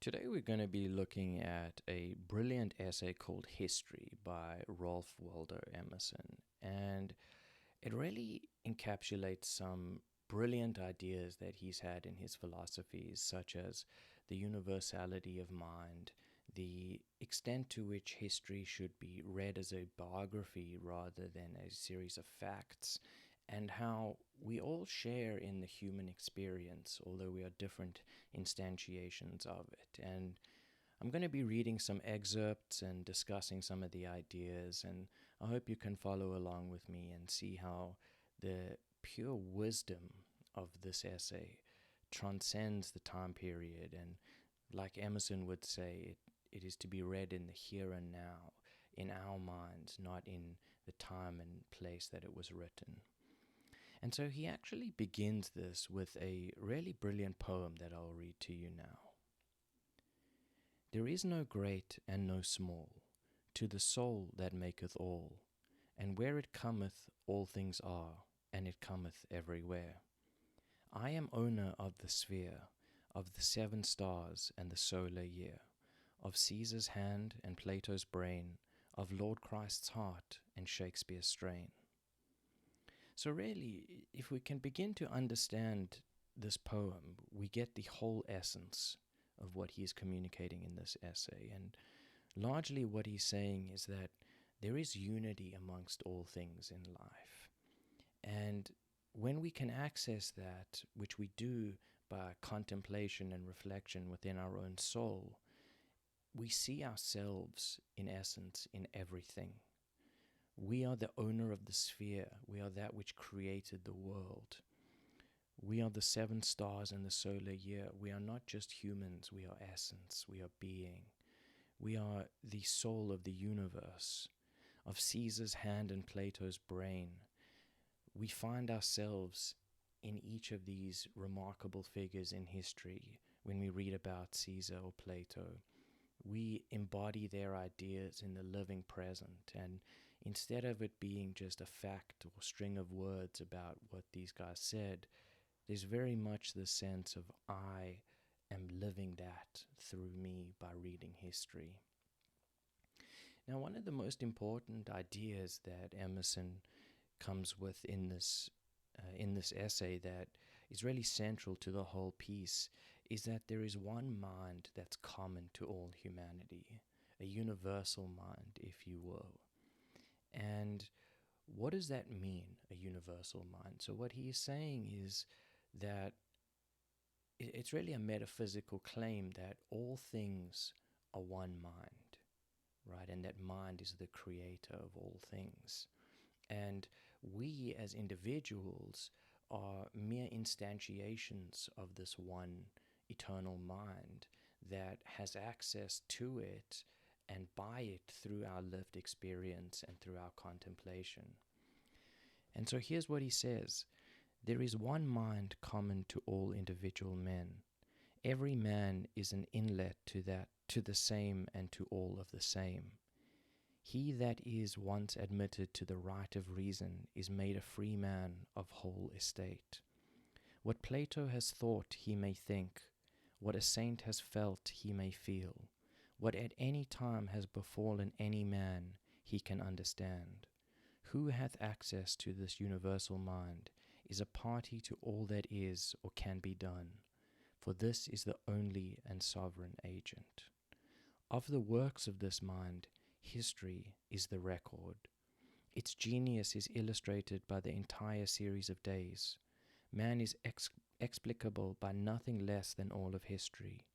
Today we're going to be looking at a brilliant essay called History by Ralph Waldo Emerson. And it really encapsulates some brilliant ideas that he's had in his philosophies, such as the universality of mind, the extent to which history should be read as a biography rather than a series of facts, and how we all share in the human experience, although we are different instantiations of it. And I'm going to be reading some excerpts and discussing some of the ideas, and I hope you can follow along with me and see how the pure wisdom of this essay transcends the time period. And like Emerson would say, it is to be read in the here and now, in our minds, not in the time and place that it was written. And so he actually begins this with a really brilliant poem that I'll read to you now. There is no great and no small to the soul that maketh all, and where it cometh all things are, and it cometh everywhere. I am owner of the sphere, of the 7 stars and the solar year, of Caesar's hand and Plato's brain, of Lord Christ's heart and Shakespeare's strain. So really, if we can begin to understand this poem, we get the whole essence of what he is communicating in this essay. And largely what he's saying is that there is unity amongst all things in life. And when we can access that, which we do by contemplation and reflection within our own soul, we see ourselves, in essence, in everything. We are the owner of the sphere. We are that which created the world. We are the 7 stars in the solar year. We are not just humans. We are essence. We are being. We are the soul of the universe, of Caesar's hand and Plato's brain. We find ourselves in each of these remarkable figures in history. When we read about Caesar or Plato, we embody their ideas in the living present, and instead of it being just a fact or string of words about what these guys said, there's very much the sense of I am living that through me by reading history. Now, one of the most important ideas that Emerson comes with in this essay that is really central to the whole piece is that there is one mind that's common to all humanity, a universal mind, if you will. And what does that mean, a universal mind? So what he is saying is that it's really a metaphysical claim that all things are one mind, right? And that mind is the creator of all things. And we as individuals are mere instantiations of this one eternal mind that has access to it and by it through our lived experience and through our contemplation. And so here's what he says. There is one mind common to all individual men. Every man is an inlet to the same and to all of the same. He that is once admitted to the right of reason is made a free man of whole estate. What Plato has thought he may think, what a saint has felt he may feel, what at any time has befallen any man he can understand. Who hath access to this universal mind is a party to all that is or can be done, for this is the only and sovereign agent. Of the works of this mind, history is the record. Its genius is illustrated by the entire series of days. Man is explicable by nothing less than all of history.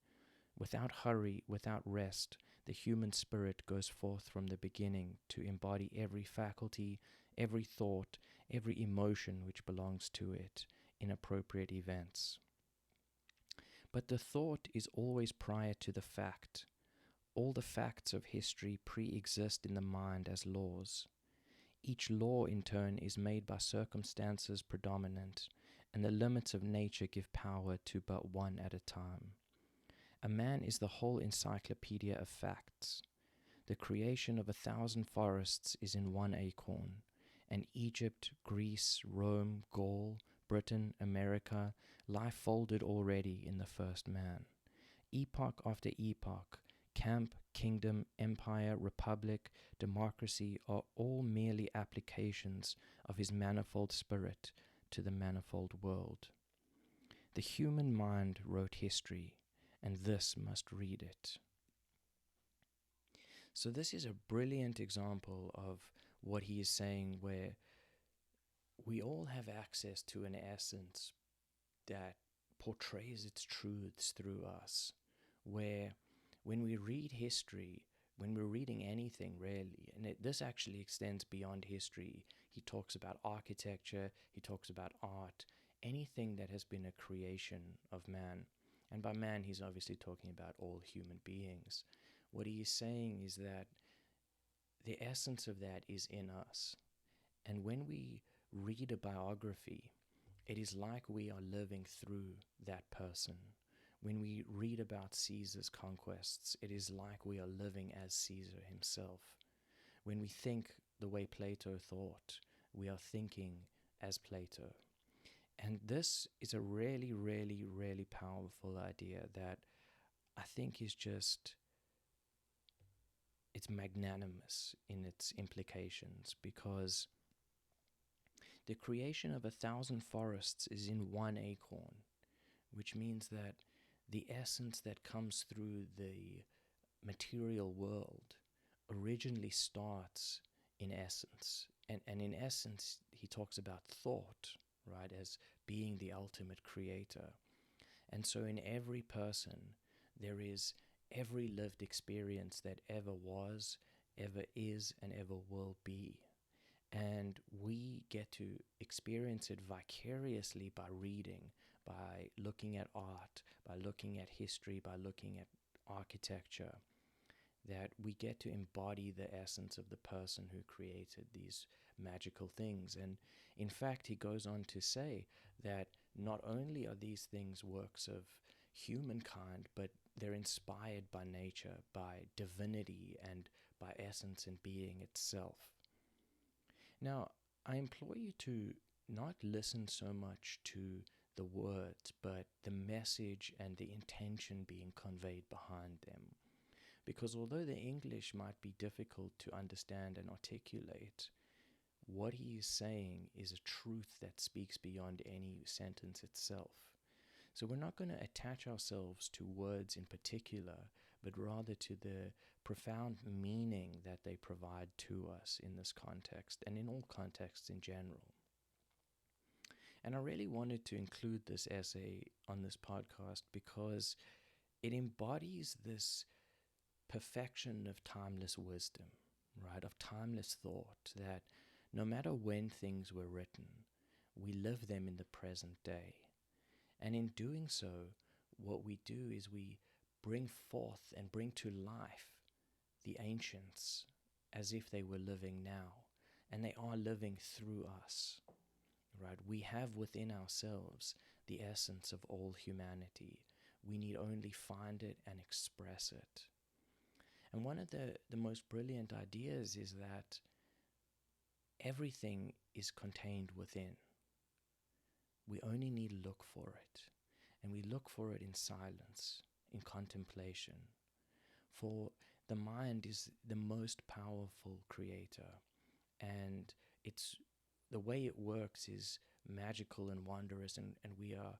Without hurry, without rest, the human spirit goes forth from the beginning to embody every faculty, every thought, every emotion which belongs to it in appropriate events. But the thought is always prior to the fact. All the facts of history pre-exist in the mind as laws. Each law, in turn, is made by circumstances predominant, and the limits of nature give power to but one at a time. A man is the whole encyclopedia of facts. The creation of 1,000 forests is in one acorn, and Egypt, Greece, Rome, Gaul, Britain, America lie folded already in the first man. Epoch after epoch, camp, kingdom, empire, republic, democracy are all merely applications of his manifold spirit to the manifold world. The human mind wrote history, and this must read it. So this is a brilliant example of what he is saying, where we all have access to an essence that portrays its truths through us, where when we read history, when we're reading anything really, and this actually extends beyond history, he talks about architecture, he talks about art, anything that has been a creation of man. And by man, he's obviously talking about all human beings. What he is saying is that the essence of that is in us. And when we read a biography, it is like we are living through that person. When we read about Caesar's conquests, it is like we are living as Caesar himself. When we think the way Plato thought, we are thinking as Plato. And this is a really, really, really powerful idea that I think is just, it's magnanimous in its implications, because the creation of 1,000 forests is in one acorn, which means that the essence that comes through the material world originally starts in essence. And in essence, he talks about thought, right, as being the ultimate creator. And so in every person, there is every lived experience that ever was, ever is, and ever will be. And we get to experience it vicariously by reading, by looking at art, by looking at history, by looking at architecture, that we get to embody the essence of the person who created these magical things. And in fact, he goes on to say that not only are these things works of humankind, but they're inspired by nature, by divinity, and by essence and being itself. Now, I implore you to not listen so much to the words, but the message and the intention being conveyed behind them. Because although the English might be difficult to understand and articulate, what he is saying is a truth that speaks beyond any sentence itself. So we're not going to attach ourselves to words in particular, but rather to the profound meaning that they provide to us in this context and in all contexts in general. And I really wanted to include this essay on this podcast because it embodies this perfection of timeless wisdom, right, of timeless thought, that no matter when things were written, we live them in the present day. And in doing so, what we do is we bring forth and bring to life the ancients as if they were living now, and they are living through us, right? We have within ourselves the essence of all humanity. We need only find it and express it. And one of the most brilliant ideas is that everything is contained within. We only need to look for it. And we look for it in silence, in contemplation. For the mind is the most powerful creator. And it's the way it works is magical and wondrous, and we are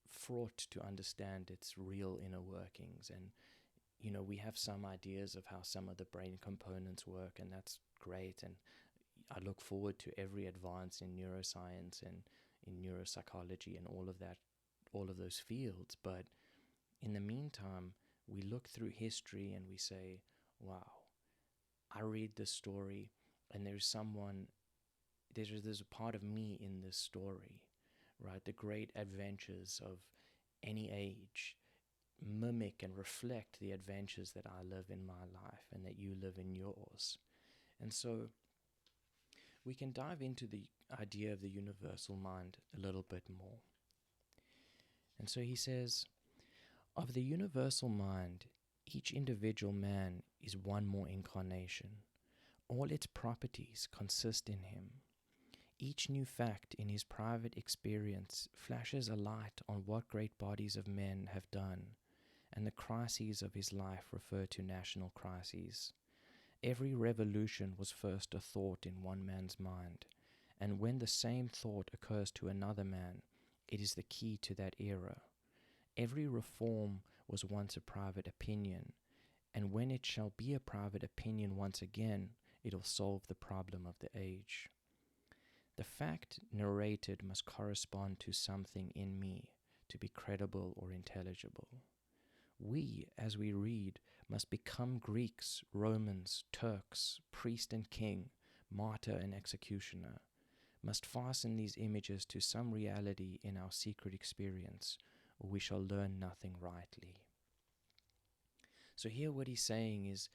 fraught to understand its real inner workings. And you know, we have some ideas of how some of the brain components work, and that's great. And I look forward to every advance in neuroscience and in neuropsychology and all of that, all of those fields. But in the meantime, we look through history and we say, wow, I read this story and there's a part of me in this story, right? The great adventures of any age mimic and reflect the adventures that I live in my life and that you live in yours. And so we can dive into the idea of the universal mind a little bit more. And so he says, of the universal mind, each individual man is one more incarnation. All its properties consist in him. Each new fact in his private experience flashes a light on what great bodies of men have done, and the crises of his life refer to national crises. Every revolution was first a thought in one man's mind, and when the same thought occurs to another man, it is the key to that era. Every reform was once a private opinion, and when it shall be a private opinion once again, it'll solve the problem of the age. The fact narrated must correspond to something in me to be credible or intelligible. We, as we read, must become Greeks, Romans, Turks, priest and king, martyr and executioner, must fasten these images to some reality in our secret experience, or we shall learn nothing rightly. So here what he's saying is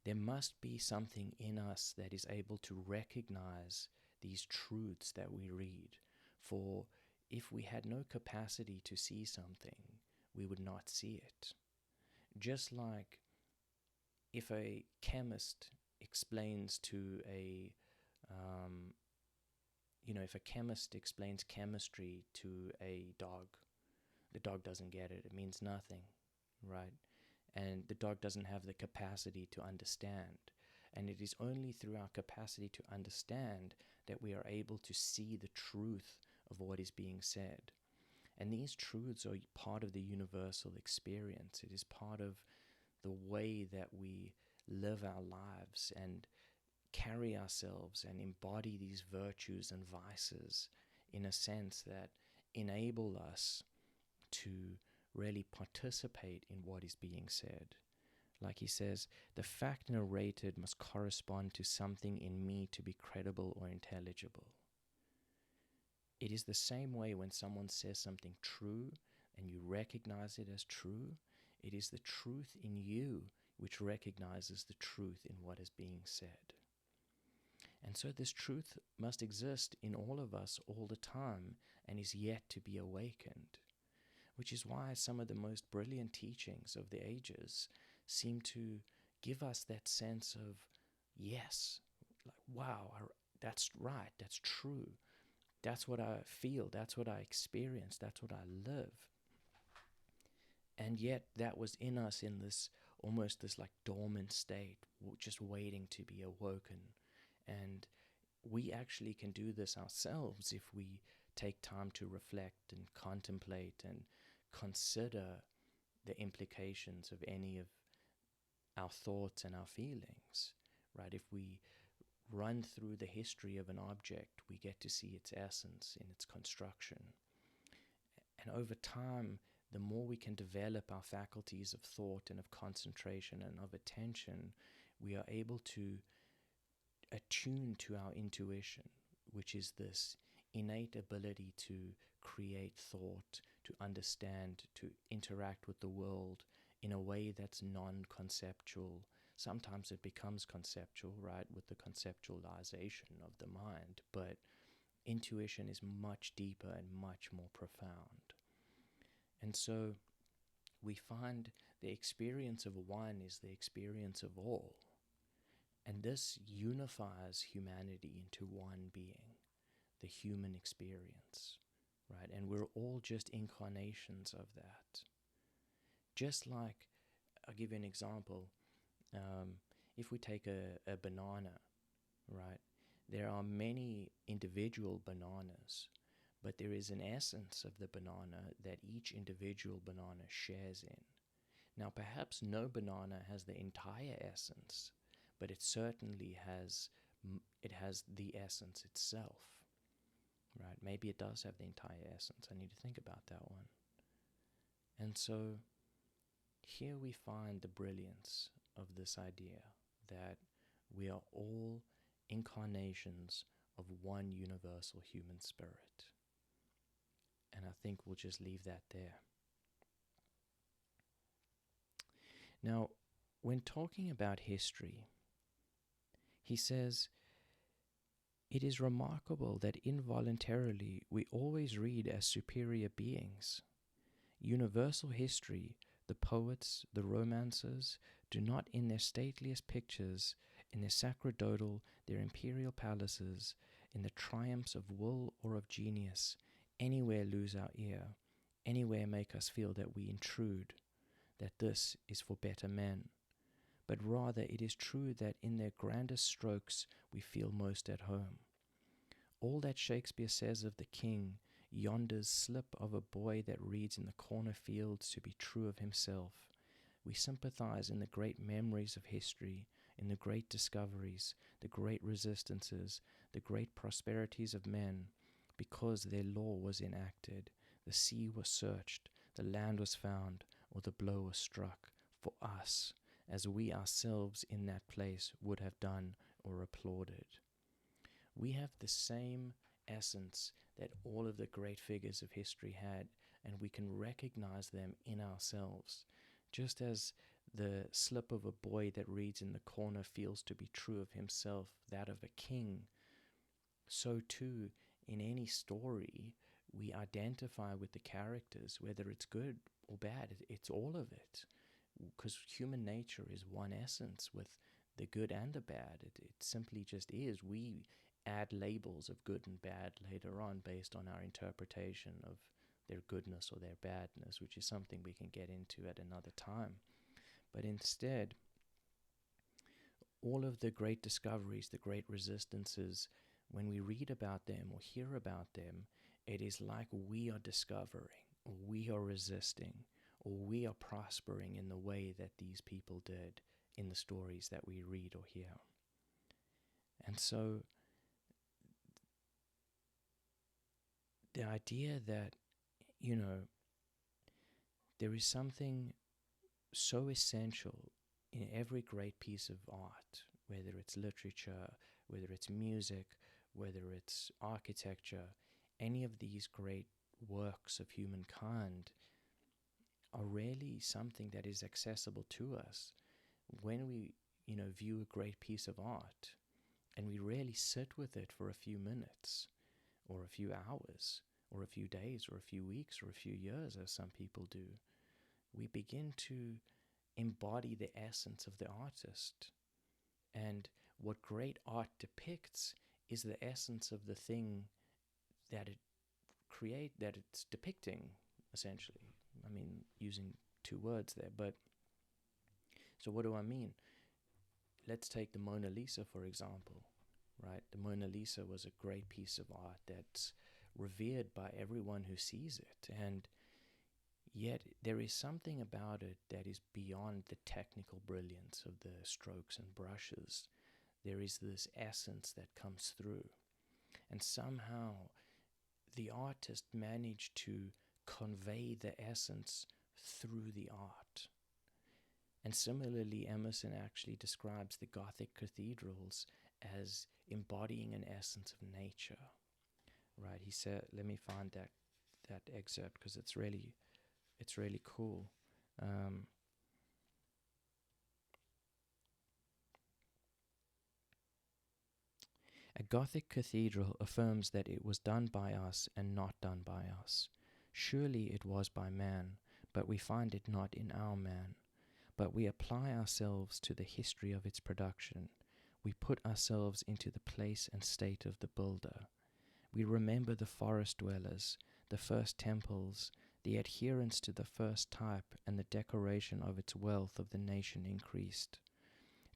there must be something in us that is able to recognize these truths that we read. For if we had no capacity to see something, we would not see it. Just like if a chemist explains to if a chemist explains chemistry to a dog, the dog doesn't get it. It means nothing, right? And the dog doesn't have the capacity to understand. And it is only through our capacity to understand that we are able to see the truth of what is being said. And these truths are part of the universal experience. It is part of the way that we live our lives and carry ourselves and embody these virtues and vices in a sense that enable us to really participate in what is being said. Like he says, the fact narrated must correspond to something in me to be credible or intelligible. It is the same way when someone says something true and you recognize it as true. It is the truth in you which recognizes the truth in what is being said. And so this truth must exist in all of us all the time and is yet to be awakened, which is why some of the most brilliant teachings of the ages seem to give us that sense of, yes, like, wow, that's right, that's true. That's what I feel, that's what I experience, that's what I live. And yet that was in us in this, almost this like dormant state, just waiting to be awoken. And we actually can do this ourselves if we take time to reflect and contemplate and consider the implications of any of our thoughts and our feelings, right? If we run through the history of an object, we get to see its essence in its construction. And over time, the more we can develop our faculties of thought and of concentration and of attention, we are able to attune to our intuition, which is this innate ability to create thought, to understand, to interact with the world in a way that's non-conceptual. Sometimes it becomes conceptual, right, with the conceptualization of the mind, but intuition is much deeper and much more profound. And so we find the experience of one is the experience of all. And this unifies humanity into one being, the human experience, right? And we're all just incarnations of that. Just like, I'll give you an example. If we take a banana, right? There are many individual bananas, but there is an essence of the banana that each individual banana shares in. Now, perhaps no banana has the entire essence, but it certainly has the essence itself, right? Maybe it does have the entire essence. I need to think about that one. And so here we find the brilliance of this idea that we are all incarnations of one universal human spirit. And I think we'll just leave that there. Now, when talking about history, he says, it is remarkable that involuntarily we always read as superior beings. Universal history, the poets, the romancers, do not in their stateliest pictures, in their sacerdotal, their imperial palaces, in the triumphs of will or of genius, anywhere lose our ear, anywhere make us feel that we intrude. that this is for better men, but rather it is true that in their grandest strokes we feel most at home. All that Shakespeare says of the king, yonder's slip of a boy that reads in the corner fields to be true of himself. We sympathize in the great memories of history, in the great discoveries, the great resistances, the great prosperities of men, because their law was enacted, the sea was searched, the land was found, or the blow was struck, for us, as we ourselves in that place would have done or applauded. We have the same essence that all of the great figures of history had, and we can recognize them in ourselves. Just as the slip of a boy that reads in the corner feels to be true of himself, that of a king, so too in any story we identify with the characters, whether it's good or bad. It's all of it, because human nature is one essence with the good and the bad. It simply just is. We add labels of good and bad later on based on our interpretation of their goodness or their badness, which is something we can get into at another time. But instead, all of the great discoveries, the great resistances, when we read about them or hear about them, it is like we are discovering, or we are resisting, or we are prospering in the way that these people did in the stories that we read or hear. And so the idea that, there is something so essential in every great piece of art, whether it's literature, whether it's music, whether it's architecture, any of these great works of humankind are really something that is accessible to us. When we, view a great piece of art and we really sit with it for a few minutes or a few hours or a few days or a few weeks or a few years, as some people do, we begin to embody the essence of the artist. And what great art depicts is the essence of the thing that that it's depicting, essentially. I mean, using two words there, but so what do I mean? Let's take the Mona Lisa, for example, right? The Mona Lisa was a great piece of art that's revered by everyone who sees it, and yet there is something about it that is beyond the technical brilliance of the strokes and brushes. There is this essence that comes through, and somehow the artist managed to convey the essence through the art. And similarly, Emerson actually describes the Gothic cathedrals as embodying an essence of nature. Right? He said, let me find that excerpt because it's really cool. A Gothic cathedral affirms that it was done by us and not done by us. Surely it was by man, but we find it not in our man. But we apply ourselves to the history of its production. We put ourselves into the place and state of the builder. We remember the forest dwellers, the first temples, the adherence to the first type, and the decoration of its wealth of the nation increased.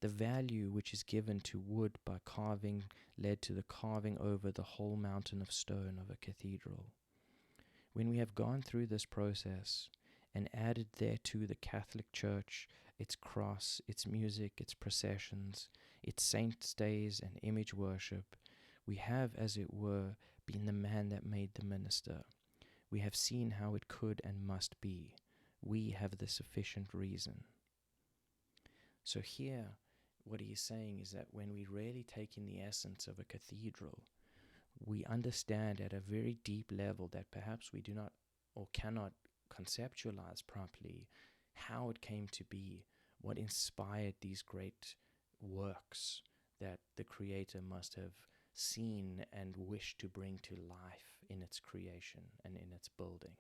The value which is given to wood by carving led to the carving over the whole mountain of stone of a cathedral. When we have gone through this process, and added thereto the Catholic Church, its cross, its music, its processions, its saints' days and image worship, we have, as it were, been the man that made the minister. We have seen how it could and must be. We have the sufficient reason. So here, what he is saying is that when we really take in the essence of a cathedral, we understand at a very deep level that perhaps we do not or cannot conceptualize properly how it came to be, what inspired these great works that the Creator must have seen and wished to bring to life in its creation and in its building.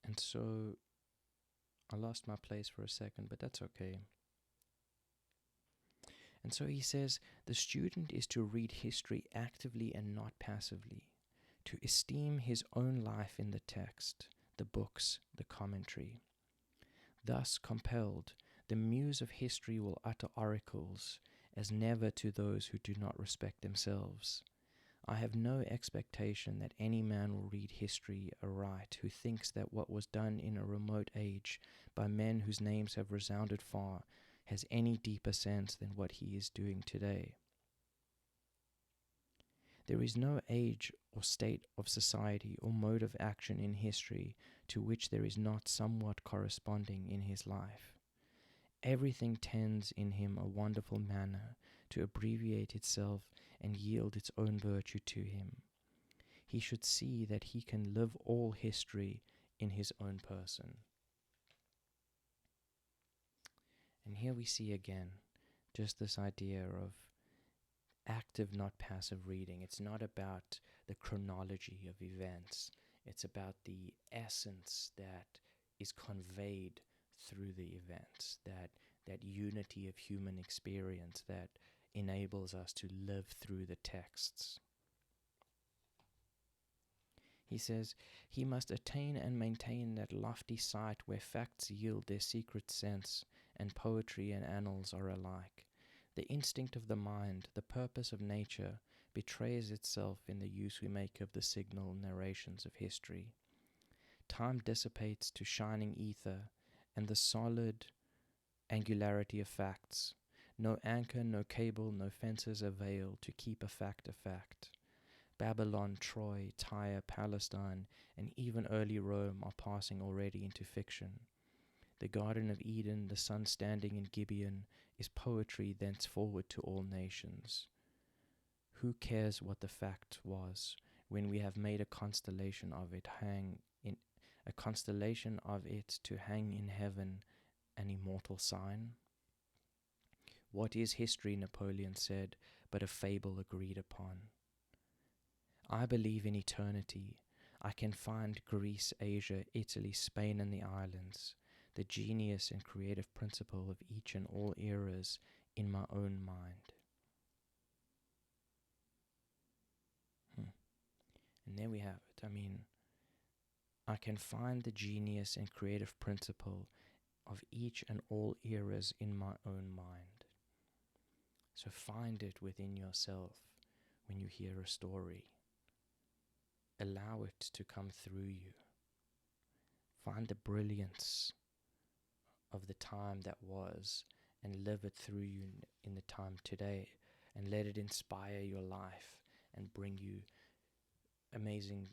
And so I lost my place for a second, but that's okay. And so he says the student is to read history actively and not passively, to esteem his own life in the text, the books, the commentary. Thus compelled, the muse of history will utter oracles as never to those who do not respect themselves. I have no expectation that any man will read history aright who thinks that what was done in a remote age by men whose names have resounded far has any deeper sense than what he is doing today. There is no age or state of society or mode of action in history to which there is not somewhat corresponding in his life. Everything tends in him a wonderful manner to abbreviate itself and yield its own virtue to him. He should see that he can live all history in his own person. And here we see again just this idea of active, not passive reading. It's not about the chronology of events. It's about the essence that is conveyed through the events, that unity of human experience that enables us to live through the texts. He says, he must attain and maintain that lofty sight where facts yield their secret sense, and poetry and annals are alike. The instinct of the mind, the purpose of nature, betrays itself in the use we make of the signal narrations of history. Time dissipates to shining ether, and the solid angularity of facts. No anchor, no cable, no fences avail to keep a fact a fact. Babylon, Troy, Tyre, Palestine, and even early Rome are passing already into fiction. The Garden of Eden, the sun standing in Gibeon, is poetry thenceforward to all nations. Who cares what the fact was when we have made a constellation of it to hang in heaven, an immortal sign? What is history, Napoleon said, but a fable agreed upon? I believe in eternity. I can find Greece, Asia, Italy, Spain, and the islands, the genius and creative principle of each and all eras in my own mind. And there we have it. I mean, I can find the genius and creative principle of each and all eras in my own mind. So find it within yourself when you hear a story. Allow it to come through you. Find the brilliance of the time that was and live it through you in the time today, and let it inspire your life and bring you amazing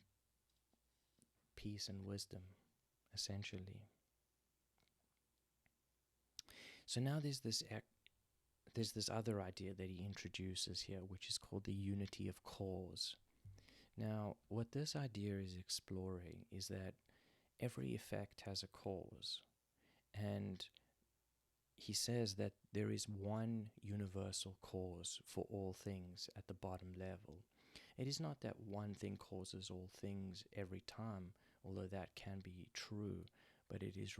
peace and wisdom, essentially. So now there's this other idea that he introduces here, which is called the unity of cause. Now, what this idea is exploring is that every effect has a cause, and he says that there is one universal cause for all things at the bottom level. It is not that one thing causes all things every time, although that can be true, but it is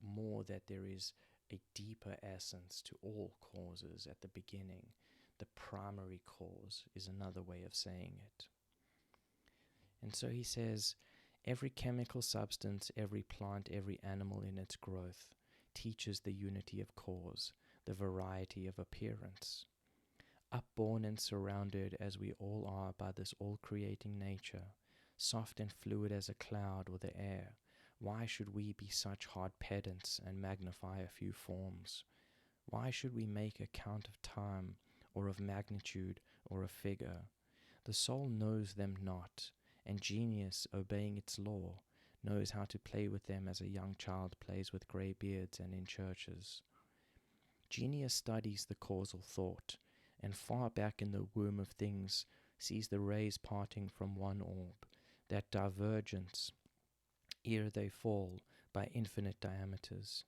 more that there is a deeper essence to all causes at the beginning. The primary cause is another way of saying it. And so he says, every chemical substance, every plant, every animal in its growth teaches the unity of cause, the variety of appearance. Upborn and surrounded as we all are by this all-creating nature, soft and fluid as a cloud or the air, why should we be such hard pedants and magnify a few forms? Why should we make a count of time, or of magnitude, or of figure? The soul knows them not, and genius, obeying its law, knows how to play with them as a young child plays with grey beards and in churches. Genius studies the causal thought, and far back in the womb of things sees the rays parting from one orb, that divergence, ere they fall, by infinite diameters.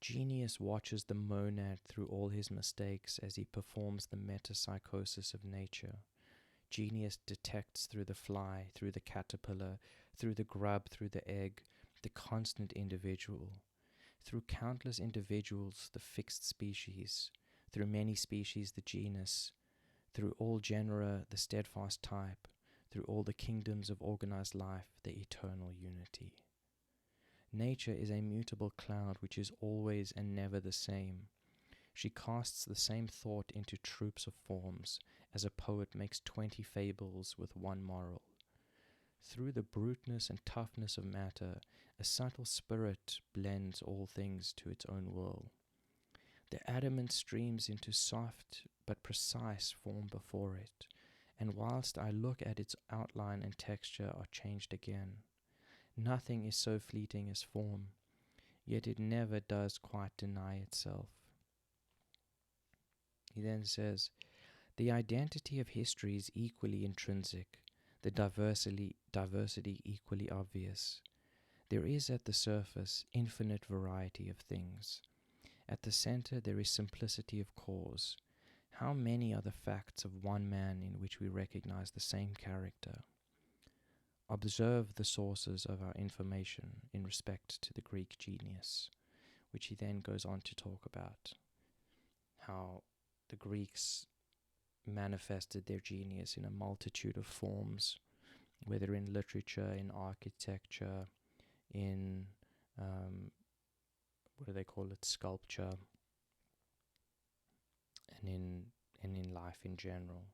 Genius watches the monad through all his mistakes as he performs the metapsychosis of nature. Genius detects through the fly, through the caterpillar, through the grub, through the egg, the constant individual. Through countless individuals, the fixed species. through many species the genus, through all genera the steadfast type, through all the kingdoms of organized life the eternal unity. Nature is a mutable cloud which is always and never the same. She casts the same thought into troops of forms, as a poet makes 20 fables with one moral. Through the bruteness and toughness of matter, a subtle spirit blends all things to its own will. The adamant streams into soft but precise form before it, and whilst I look at its outline and texture are changed again. Nothing is so fleeting as form, yet it never does quite deny itself. He then says, the identity of history is equally intrinsic, the diversity equally obvious. There is at the surface infinite variety of things. At the center there is simplicity of cause. How many are the facts of one man in which we recognize the same character? Observe the sources of our information in respect to the Greek genius, which he then goes on to talk about how the Greeks manifested their genius in a multitude of forms, whether in literature, in architecture, in what do they call it, sculpture, and in life in general.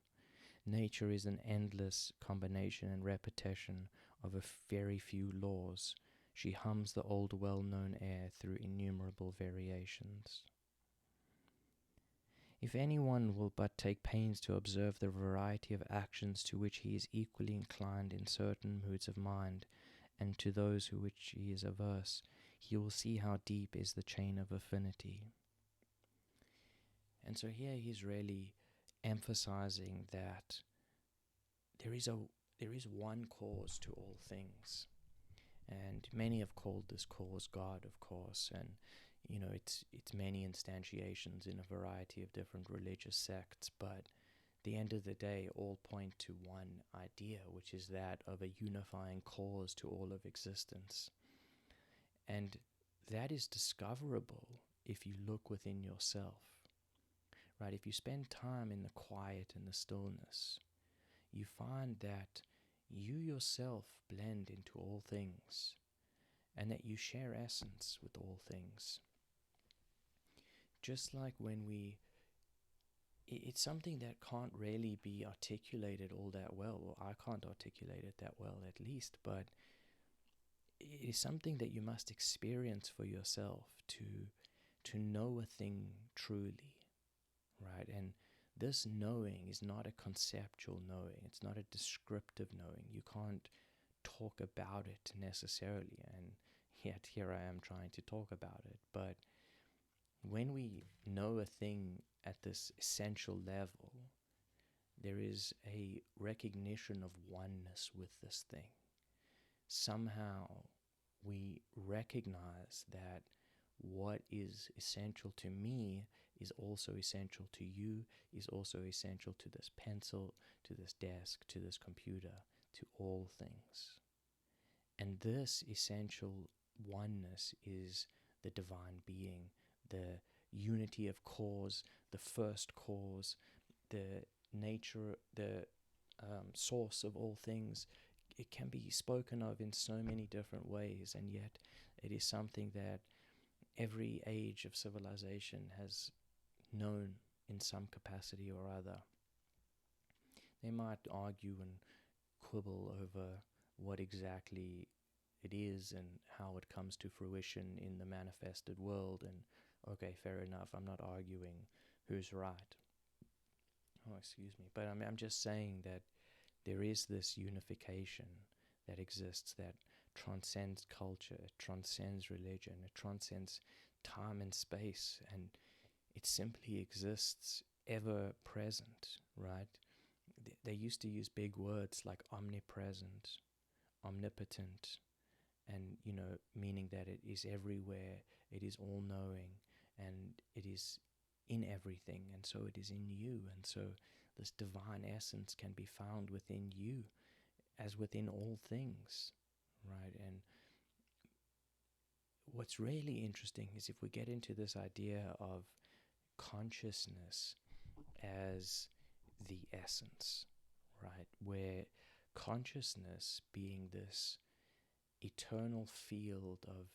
Nature is an endless combination and repetition of a very few laws. She hums the old well-known air through innumerable variations. If anyone will but take pains to observe the variety of actions to which he is equally inclined in certain moods of mind, and to those to which he is averse, he will see how deep is the chain of affinity. And so here he's really emphasizing that there is one cause to all things, and many have called this cause God, of course, and it's many instantiations in a variety of different religious sects, but at the end of the day all point to one idea, which is that of a unifying cause to all of existence. And that is discoverable if you look within yourself. Right, if you spend time in the quiet and the stillness, you find that you yourself blend into all things, and that you share essence with all things. Just like when it's something that can't really be articulated all that well, or I can't articulate it that well at least, but it is something that you must experience for yourself to know a thing truly. Right, and this knowing is not a conceptual knowing. It's not a descriptive knowing. You can't talk about it necessarily, and yet here I am trying to talk about it. But when we know a thing at this essential level, there is a recognition of oneness with this thing. Somehow we recognize that what is essential to me is also essential to you, is also essential to this pencil, to this desk, to this computer, to all things. And this essential oneness is the divine being, the unity of cause, the first cause, the nature, the source of all things. It can be spoken of in so many different ways, and yet it is something that every age of civilization has known in some capacity or other. They might argue and quibble over what exactly it is and how it comes to fruition in the manifested world, and okay, fair enough, I'm not arguing who's right. Oh, excuse me. But I'm just saying that there is this unification that exists that transcends culture, it transcends religion, it transcends time and space, and it simply exists ever present, right? They used to use big words like omnipresent, omnipotent, and meaning that it is everywhere, it is all-knowing, and it is in everything, and so it is in you. And so this divine essence can be found within you as within all things, right? And what's really interesting is if we get into this idea of consciousness as the essence, right? Where consciousness being this eternal field of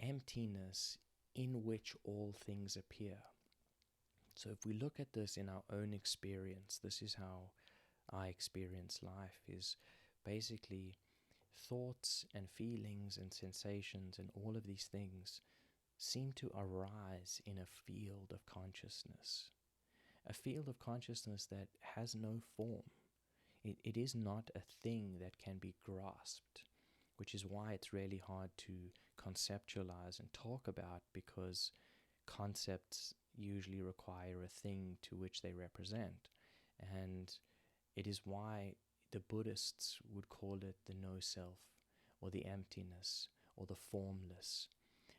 emptiness in which all things appear. So if we look at this in our own experience, this is how I experience life, is basically thoughts and feelings and sensations and all of these things seem to arise in a field of consciousness. A field of consciousness that has no form. It is not a thing that can be grasped, which is why it's really hard to conceptualize and talk about, because concepts usually require a thing to which they represent. And it is why the Buddhists would call it the no self, or the emptiness, or the formless.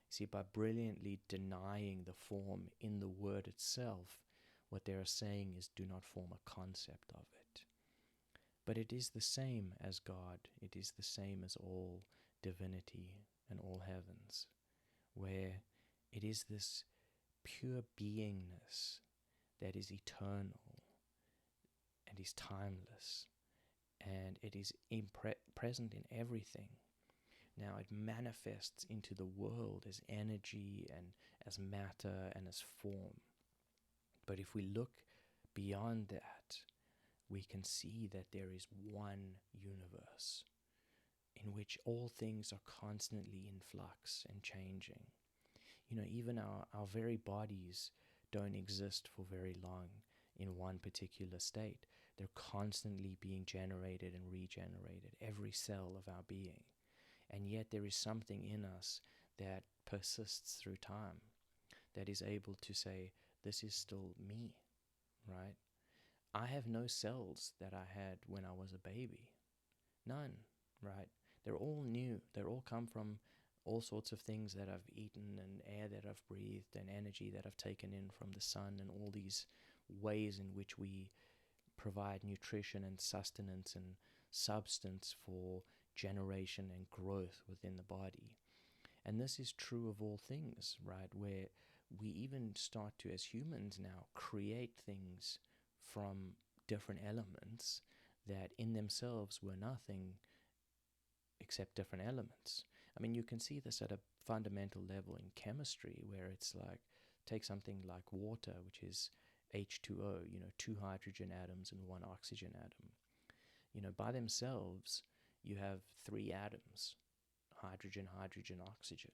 See, by brilliantly denying the form in the word itself, what they are saying is do not form a concept of it. But it is the same as God, it is the same as all divinity and all heavens, where it is this pure beingness that is eternal and is timeless, and it is present in everything. Now it manifests into the world as energy and as matter and as form. But if we look beyond that, we can see that there is one universe in which all things are constantly in flux and changing. You know, even our very bodies don't exist for very long in one particular state. They're constantly being generated and regenerated, every cell of our being. And yet there is something in us that persists through time, that is able to say, this is still me, right? I have no cells that I had when I was a baby. None, right? They're all new. They're all come from all sorts of things that I've eaten and air that I've breathed and energy that I've taken in from the sun and all these ways in which we provide nutrition and sustenance and substance for generation and growth within the body. And this is true of all things, right? Where we even start to, as humans now, create things from different elements that in themselves were nothing except different elements. I mean, you can see this at a fundamental level in chemistry, where it's like, take something like water, which is H2O, 2 hydrogen atoms and 1 oxygen atom. By themselves, you have 3 atoms, hydrogen, hydrogen, oxygen,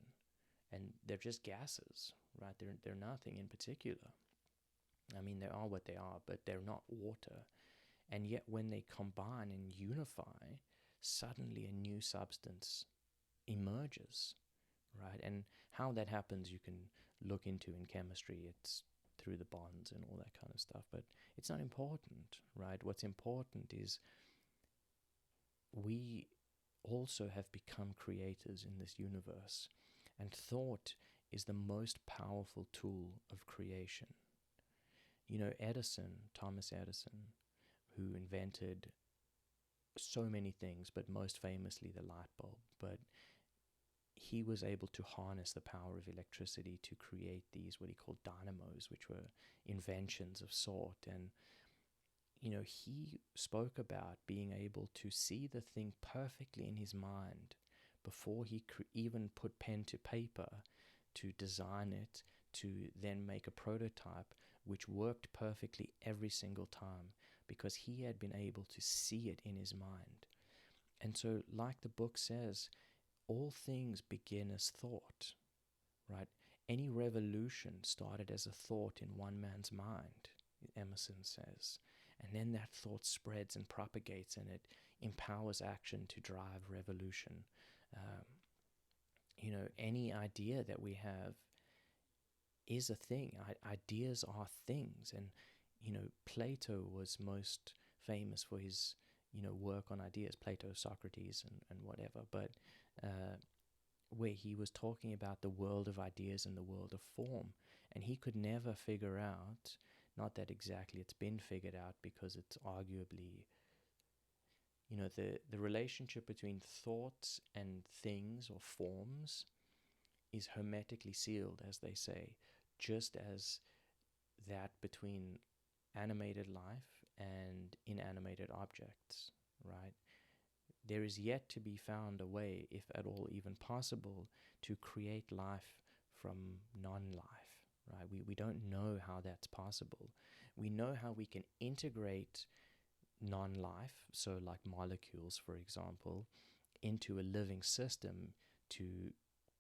and they're just gases, right? They're nothing in particular. I mean, they are what they are, but they're not water. And yet when they combine and unify, suddenly a new substance emerges, right? And how that happens, you can look into in chemistry. It's through the bonds and all that kind of stuff, but it's not important, right? What's important is we also have become creators in this universe, and thought is the most powerful tool of creation. Thomas Edison, who invented so many things, but most famously the light bulb, but he was able to harness the power of electricity to create these, what he called dynamos, which were inventions of sort. And he spoke about being able to see the thing perfectly in his mind before he even put pen to paper to design it, to then make a prototype which worked perfectly every single time, because he had been able to see it in his mind. And so, like the book says, all things begin as thought, right? Any revolution started as a thought in one man's mind, Emerson says. And then that thought spreads and propagates, and it empowers action to drive revolution. Any idea that we have is a thing. Ideas are things. And, Plato was most famous for his, work on ideas, Plato, Socrates, and whatever. But where he was talking about the world of ideas and the world of form. And he could never figure out, not that exactly it's been figured out, because it's arguably, the relationship between thoughts and things or forms is hermetically sealed, as they say, just as that between animated life and inanimated objects, right? There is yet to be found a way, if at all even possible, to create life from non-life, right? We don't know how that's possible. We know how we can integrate non-life, so like molecules, for example, into a living system to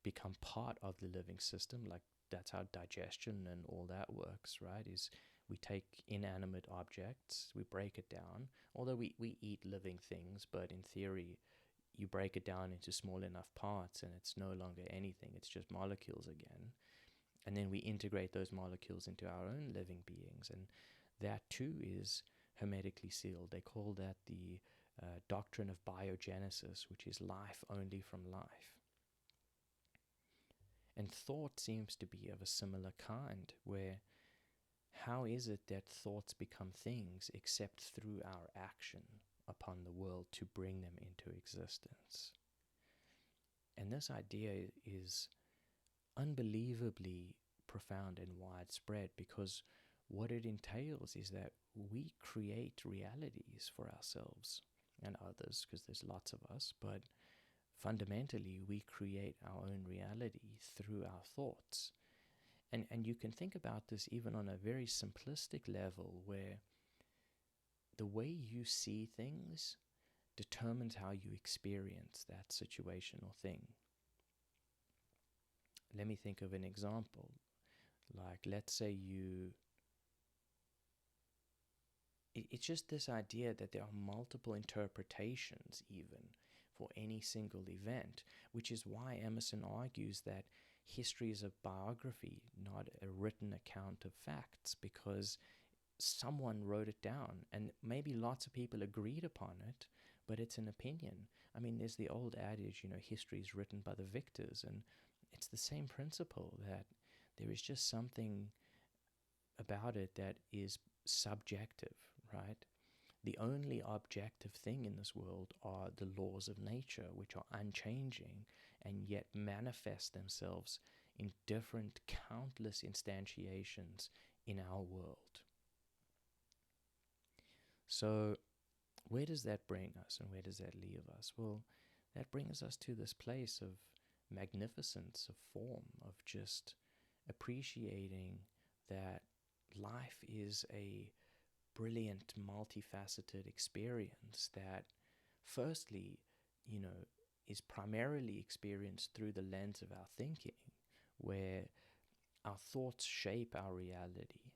become part of the living system. Like that's how digestion and all that works, right? Is we take inanimate objects, we break it down, although we eat living things, but in theory, you break it down into small enough parts and it's no longer anything, it's just molecules again. And then we integrate those molecules into our own living beings, and that too is hermetically sealed. They call that the doctrine of biogenesis, which is life only from life. And thought seems to be of a similar kind, where how is it that thoughts become things except through our action upon the world to bring them into existence? And this idea is unbelievably profound and widespread, because what it entails is that we create realities for ourselves and others, because there's lots of us, but fundamentally we create our own reality through our thoughts. And you can think about this even on a very simplistic level, where the way you see things determines how you experience that situation or thing. Let me think of an example. Like, let's say it's just this idea that there are multiple interpretations even for any single event, which is why Emerson argues that history is a biography, not a written account of facts, because someone wrote it down and maybe lots of people agreed upon it, but it's an opinion. I mean, there's the old adage, history is written by the victors, and it's the same principle, that there is just something about it that is subjective, right? The only objective thing in this world are the laws of nature, which are unchanging and yet manifest themselves in different countless instantiations in our world. So where does that bring us, and where does that leave us? Well, that brings us to this place of magnificence, of form, of just appreciating that life is a brilliant, multifaceted experience that, firstly, is primarily experienced through the lens of our thinking, where our thoughts shape our reality.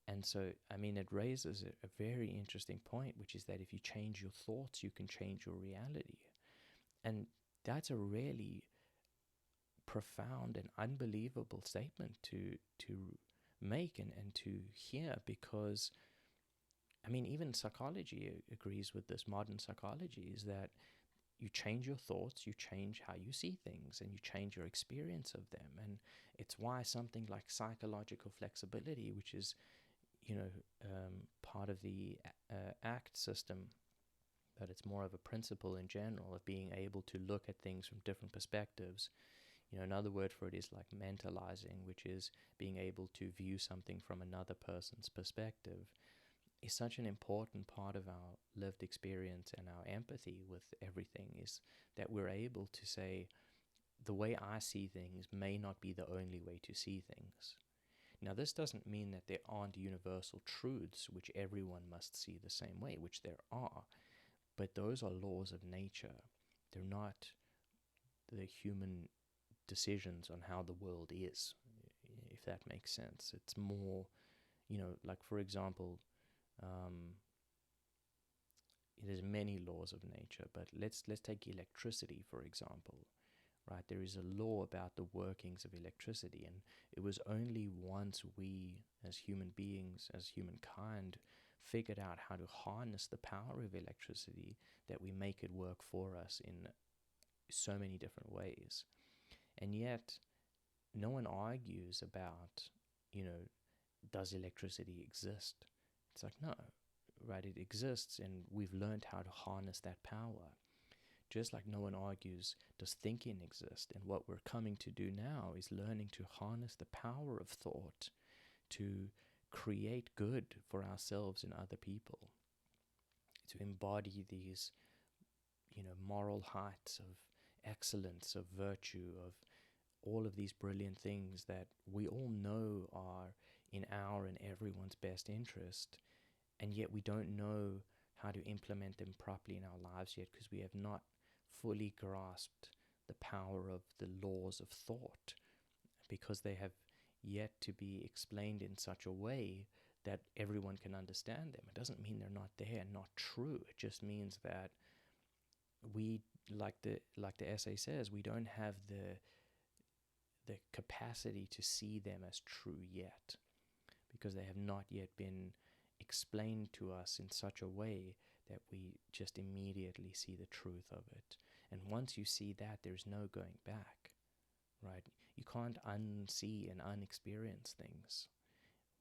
And so, it raises a very interesting point, which is that if you change your thoughts, you can change your reality. And that's a really profound and unbelievable statement to make and to hear, because even psychology agrees with this. Modern psychology is that you change your thoughts, you change how you see things, and you change your experience of them. And it's why something like psychological flexibility, which is part of the ACT system, but it's more of a principle in general of being able to look at things from different perspectives. Another word for it is like mentalizing, which is being able to view something from another person's perspective, is such an important part of our lived experience and our empathy with everything, is that we're able to say, the way I see things may not be the only way to see things. Now, this doesn't mean that there aren't universal truths which everyone must see the same way, which there are, but those are laws of nature. They're not the human decisions on how the world is, if that makes sense. It's more, like, for example, there's many laws of nature, but let's take electricity, for example. Right, there is a law about the workings of electricity, and it was only once we, as human beings, as humankind, figured out how to harness the power of electricity that we make it work for us in so many different ways. And yet, no one argues about, does electricity exist? It's like, no, right, it exists, and we've learned how to harness that power. Just like no one argues, does thinking exist? And what we're coming to do now is learning to harness the power of thought to create good for ourselves and other people, to embody these, moral heights of excellence, of virtue, of all of these brilliant things that we all know are in our and everyone's best interest, and yet we don't know how to implement them properly in our lives yet because we have not fully grasped the power of the laws of thought, because they have yet to be explained in such a way that everyone can understand them. It doesn't mean they're not there, not true. It just means that we, like the essay says, we don't have the capacity to see them as true yet, because they have not yet been explained to us in such a way that we just immediately see the truth of it. And once you see that, there's no going back, right? You can't unsee and unexperience things.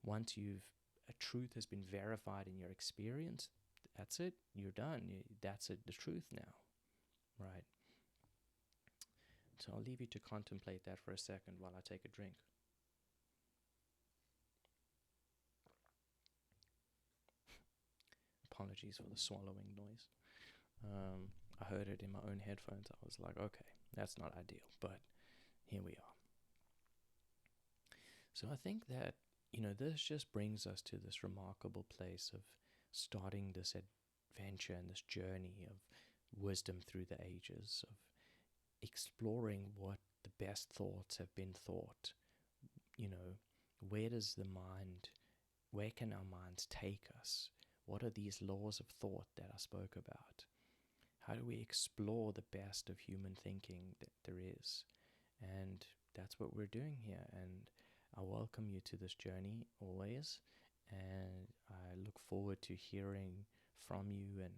Once a truth has been verified in your experience, that's it, you're done. That's it, the truth now, right? So I'll leave you to contemplate that for a second while I take a drink. Apologies for the swallowing noise. I heard it in my own headphones. I was like, okay, that's not ideal, but here we are. So I think that, this just brings us to this remarkable place of starting this adventure and this journey of wisdom through the ages, of exploring what the best thoughts have been thought. Where can our minds take us? What are these laws of thought that I spoke about? How do we explore the best of human thinking that there is? And that's what we're doing here. And I welcome you to this journey always. And I look forward to hearing from you and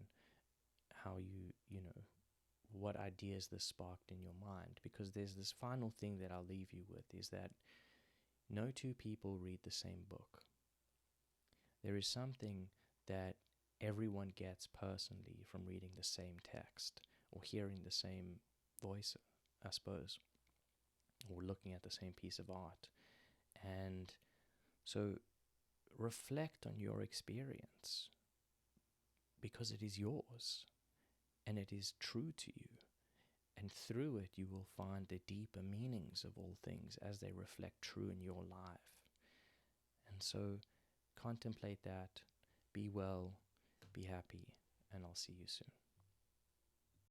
how what ideas this sparked in your mind. Because there's this final thing that I'll leave you with, is that no two people read the same book. There is something that everyone gets personally from reading the same text or hearing the same voice, I suppose, or looking at the same piece of art. And so reflect on your experience, because it is yours and it is true to you. And through it, you will find the deeper meanings of all things as they reflect true in your life. And so contemplate that, be well, be happy, and I'll see you soon.